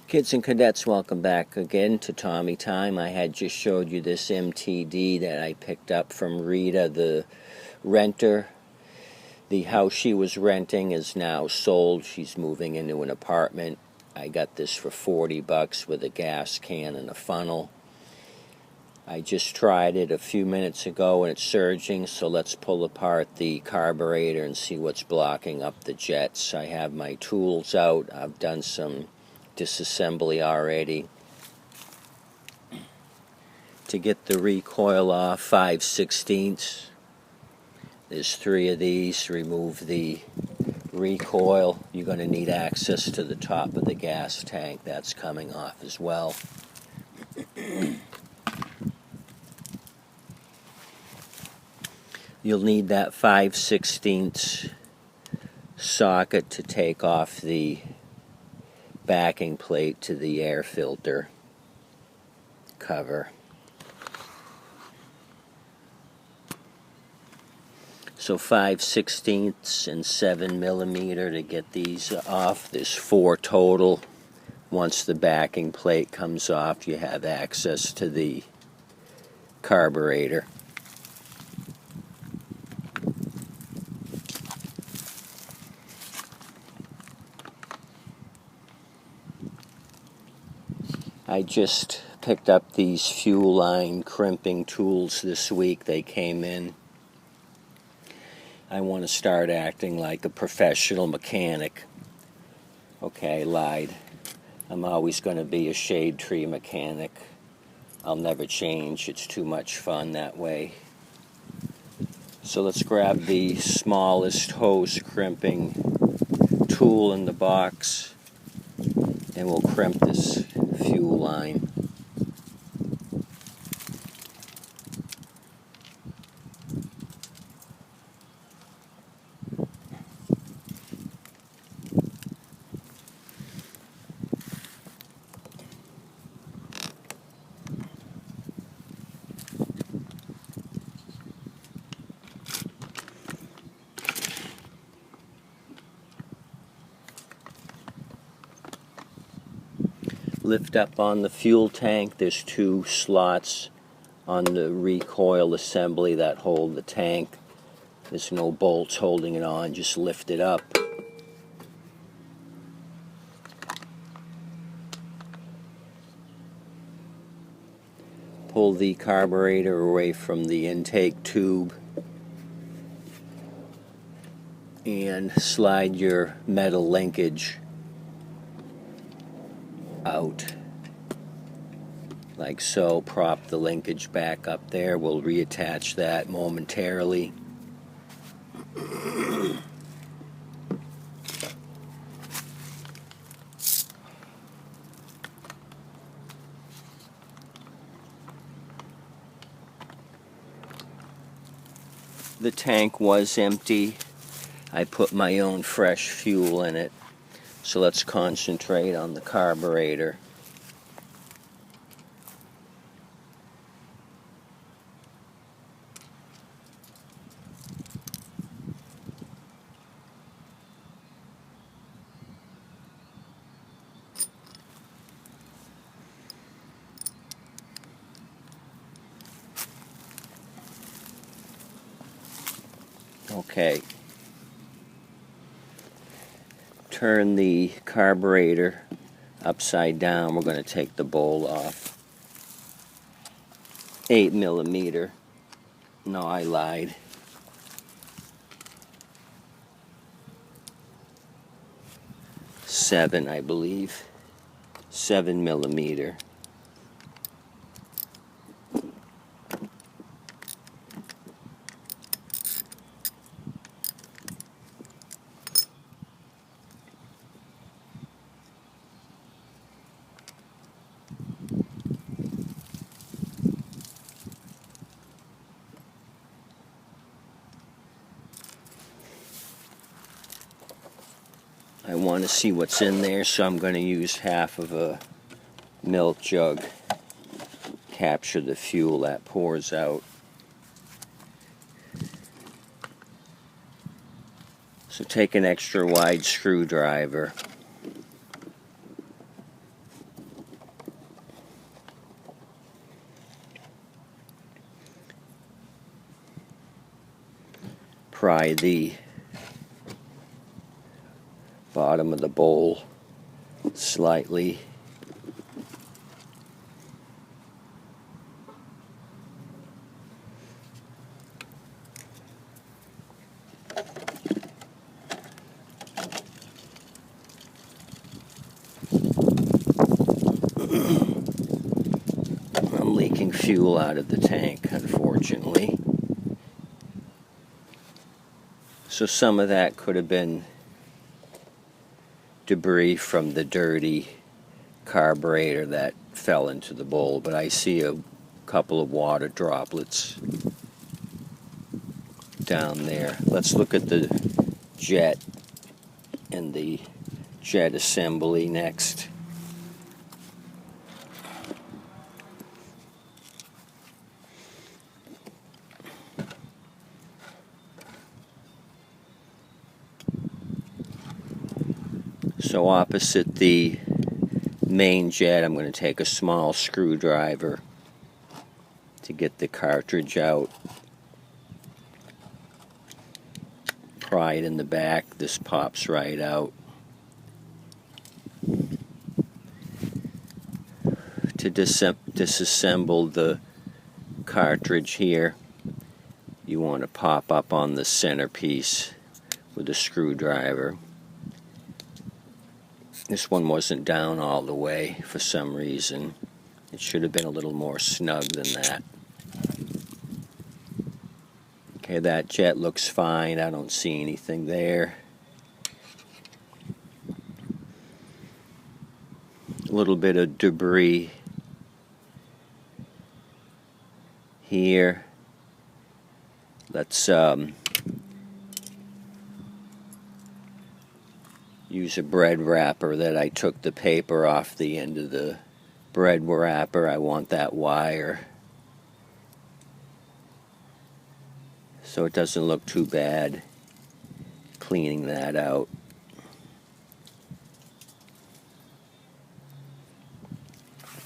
Kids and cadets, welcome back again to Tommy Time. I had just showed you this MTD that I picked up from Rita, the renter. The house she was renting is now sold. She's moving into an apartment. I got this for $40 with a gas can and a funnel. I just tried it a few minutes ago and it's surging, so let's pull apart the carburetor and see what's blocking up the jets. I have my tools out. I've done some disassembly already. To get the recoil off, 5/16. There's 3 of these. Remove the recoil. You're going to need access to the top of the gas tank. That's coming off as well. You'll need that 5/16 socket to take off the backing plate to the air filter cover. So 5/16 and 7mm to get these off. There's 4 total. Once the backing plate comes off, you have access to the carburetor. I just picked up these fuel line crimping tools this week. They came in. I want to start acting like a professional mechanic. Okay, I lied. I'm always going to be a shade tree mechanic. I'll never change. It's too much fun that way. So let's grab the smallest hose crimping tool in the box and we'll crimp this fuel line. Lift up on the fuel tank. There's 2 slots on the recoil assembly that hold the tank. There's no bolts holding it on. Just lift it up. Pull the carburetor away from the intake tube and slide your metal linkage out like so. Prop the linkage back up there. We'll reattach that momentarily. The tank was empty. I put my own fresh fuel in it. So let's concentrate on the carburetor. Okay. Turn the carburetor upside down. We're going to take the bowl off. 8mm. No, I lied. 7, I believe. 7mm. I want to see what's in there, so I'm going to use half of a milk jug. Capture the fuel that pours out. So take an extra wide screwdriver. pry the bottom of the bowl slightly. I'm leaking fuel out of the tank, unfortunately. So some of that could have been debris from the dirty carburetor that fell into the bowl, but I see a couple of water droplets down there. Let's look at the jet and the jet assembly next. So opposite the main jet, I'm going to take a small screwdriver to get the cartridge out. Pry it in the back. This pops right out. To disassemble the cartridge here, you want to pop up on the centerpiece with a screwdriver. This one wasn't down all the way for some reason. It should have been a little more snug than that. Okay, that jet looks fine. I don't see anything there. A little bit of debris here. Let's use a bread wrapper that I took the paper off the end of the bread wrapper. I want that wire so it doesn't look too bad cleaning that out.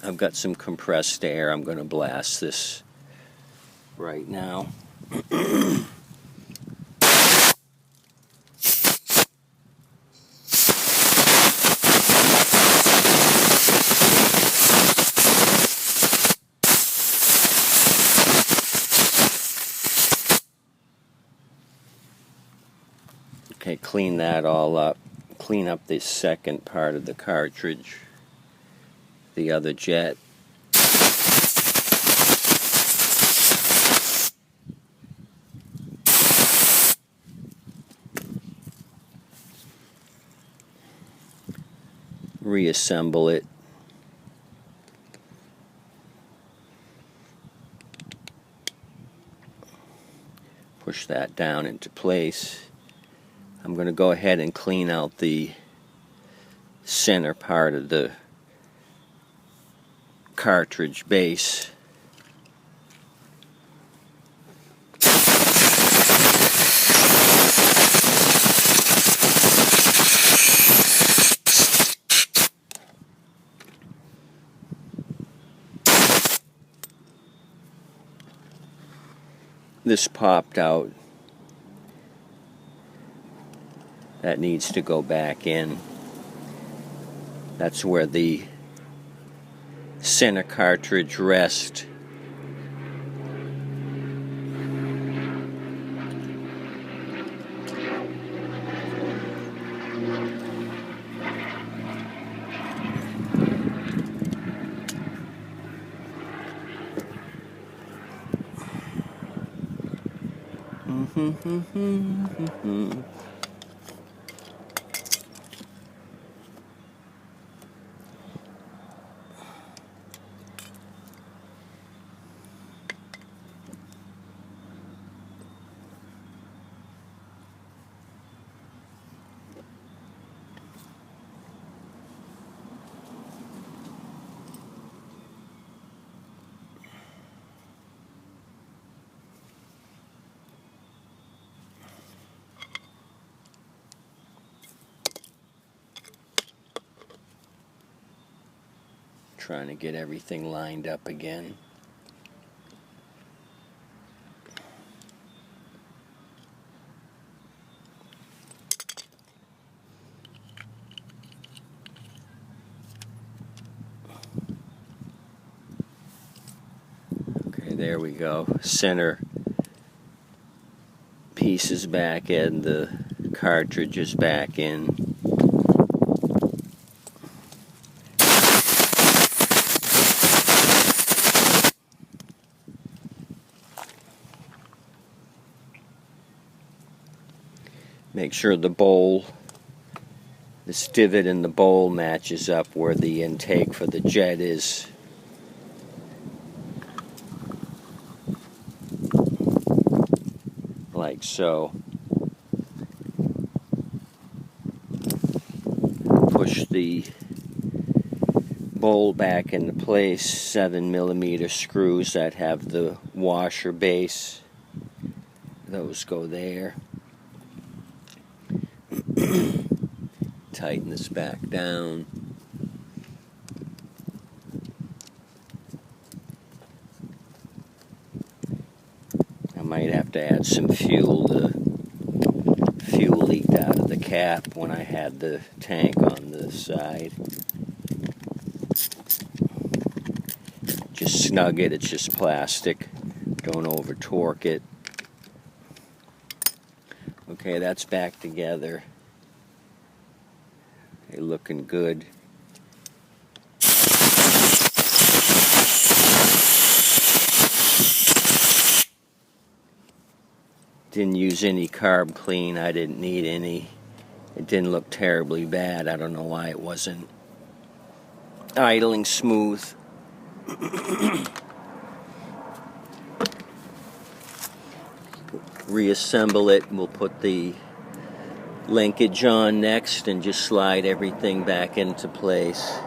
I've got some compressed air. I'm going to blast this right now. Okay, clean that all up. Clean up the second part of the cartridge, the other jet. Reassemble it. Push that down into place. I'm going to go ahead and clean out the center part of the cartridge base. This popped out. That needs to go back in. That's where the center cartridge rests. Trying to get everything lined up again. there we go. Center piece is back in, the cartridge is back in. Make sure the bowl, this divot in the bowl matches up where the intake for the jet is. Like so. Push the bowl back into place, 7mm screws that have the washer base. Those go there. Tighten this back down. I might have to add some fuel. The fuel leaked out of the cap when I had the tank on the side. Just snug it, it's just plastic. Don't over torque it. Okay, that's back together. Okay, looking good. Didn't use any carb clean. I didn't need any. It didn't look terribly bad. I don't know why it wasn't idling smooth. Reassemble it. We'll put the linkage on next and just slide everything back into place.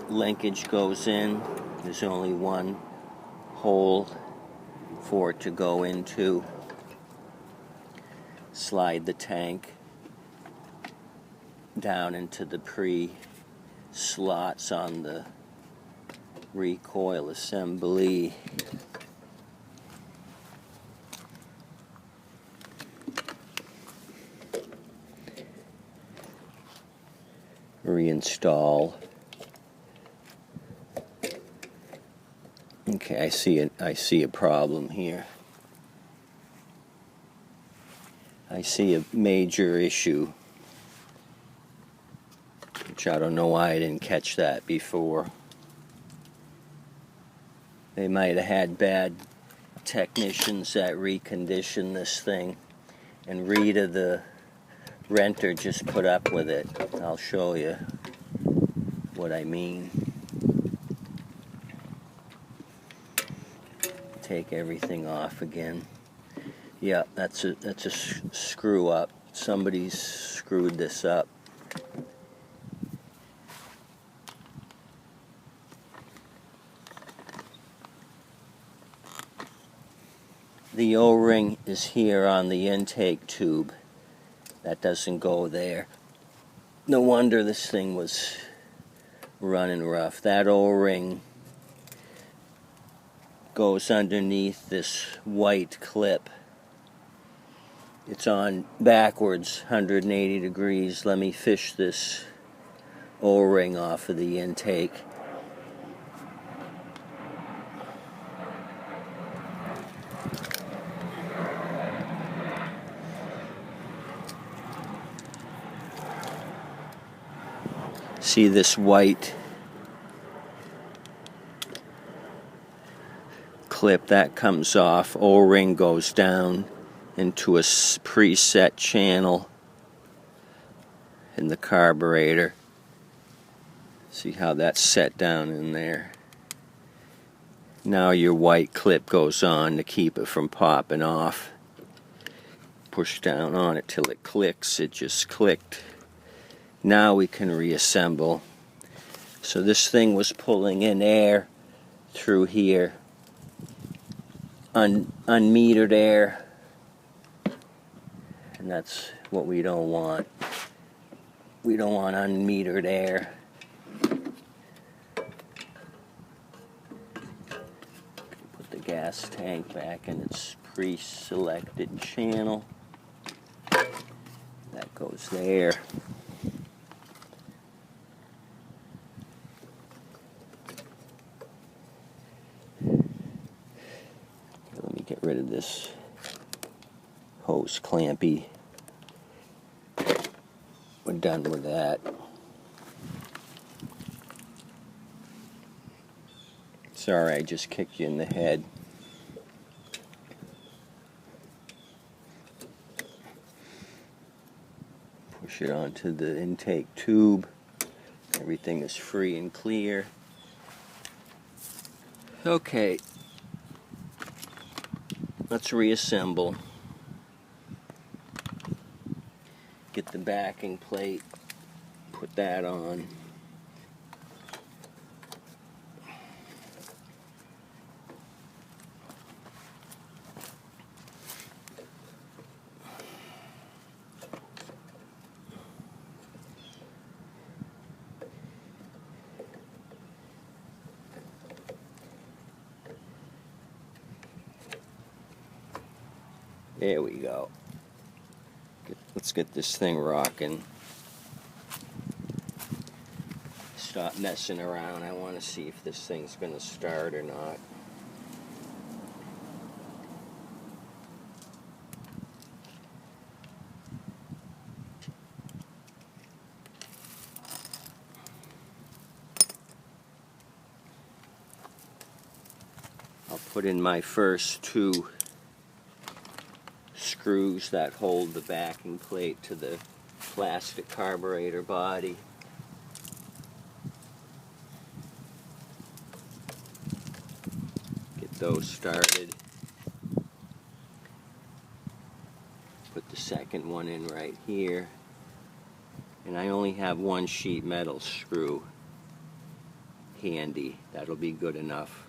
Linkage goes in. There's only one hole for it to go into. Slide the tank down into the slots on the recoil assembly. Reinstall. Okay, I see a problem here. I see a major issue, which I don't know why I didn't catch that before. They might have had bad technicians that reconditioned this thing, and Rita, the renter, just put up with it. I'll show you what I mean. Take everything off again. Yeah, that's a screw up. Somebody's screwed this up. The O-ring is here on the intake tube. That doesn't go there. No wonder this thing was running rough. That O-ring goes underneath this white clip. It's on backwards, 180 degrees. Let me fish this O-ring off of the intake. See this white clip that comes off? O-ring goes down into a preset channel in the carburetor. See how that's set down in there. Now your white clip goes on to keep it from popping off. Push down on it till it clicks. It just clicked. Now we can reassemble. So this thing was pulling in air through here. Unmetered air. And that's what we don't want. We don't want unmetered air. Put the gas tank back in its pre-selected channel. Goes there. Let me get rid of this hose clampy. We're done with that. Sorry, I just kicked you in the head. Push it onto the intake tube. Everything is free and clear. Okay. Let's reassemble. Get the backing plate. Put that on. There we go. Let's get this thing rocking. Stop messing around. I want to see if this thing's going to start or not. I'll put in my first two screws that hold the backing plate to the plastic carburetor body. Get those started. Put the second one in right here. And I only have one sheet metal screw handy. That'll be good enough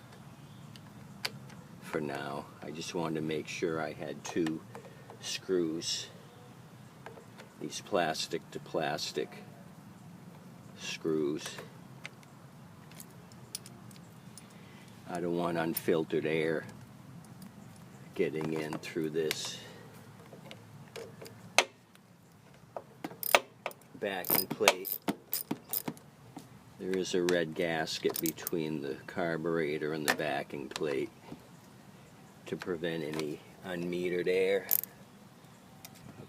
for now. I just wanted to make sure I had two screws, these plastic to plastic screws. I don't want unfiltered air getting in through this backing plate. There is a red gasket between the carburetor and the backing plate to prevent any unmetered air.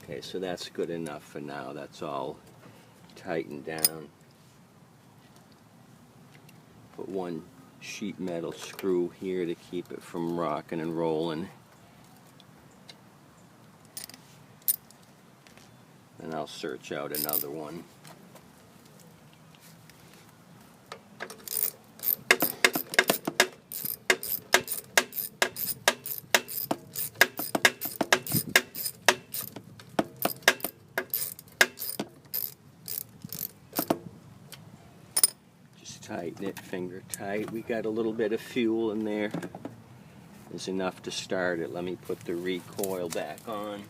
Okay, so that's good enough for now. That's all tightened down. Put one sheet metal screw here to keep it from rocking and rolling. And I'll search out another one. Tighten it finger tight. We got a little bit of fuel in there. There's enough to start it. Let me put the recoil back on.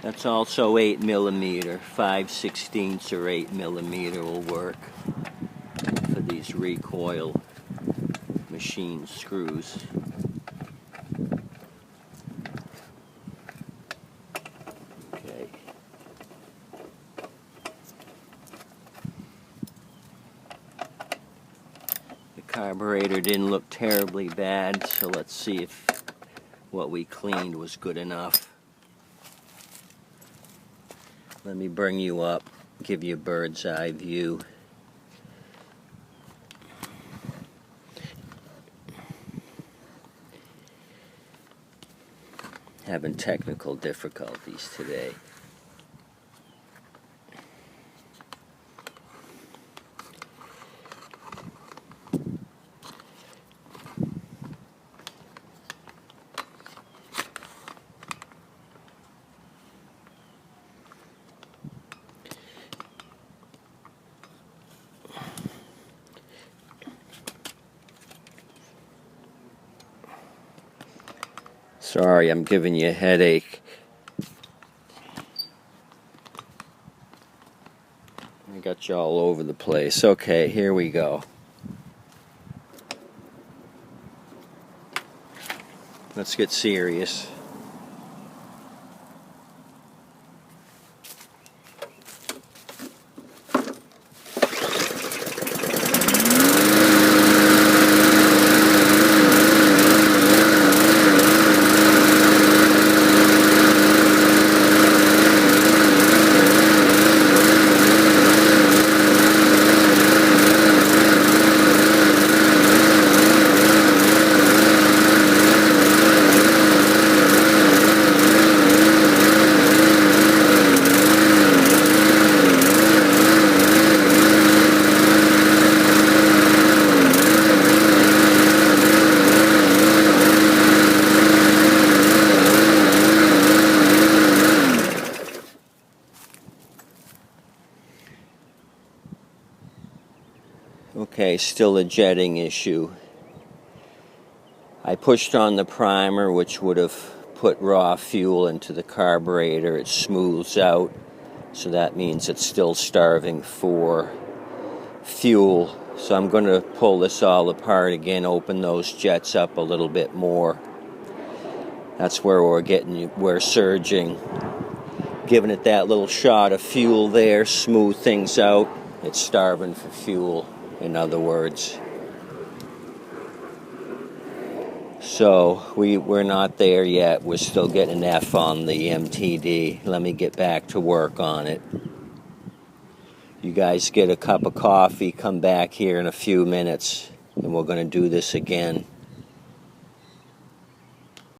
That's also 8mm. 5/16 or 8mm will work for these recoil machine screws. Okay. The carburetor didn't look terribly bad, so let's see if what we cleaned was good enough. Let me bring you up, give you a bird's eye view. Having technical difficulties today. Sorry, I'm giving you a headache. I got you all over the place. Okay, here we go. Let's get serious. Okay, still a jetting issue. I pushed on the primer, which would have put raw fuel into the carburetor. It smooths out, so that means it's still starving for fuel. So I'm going to pull this all apart again, open those jets up a little bit more. That's where we're surging. Giving it that little shot of fuel there, smooth things out. It's starving for fuel, in other words. So we're not there yet. We're still getting an F on the MTD. Let me get back to work on it. You guys get a cup of coffee, come back here in a few minutes, and we're going to do this again.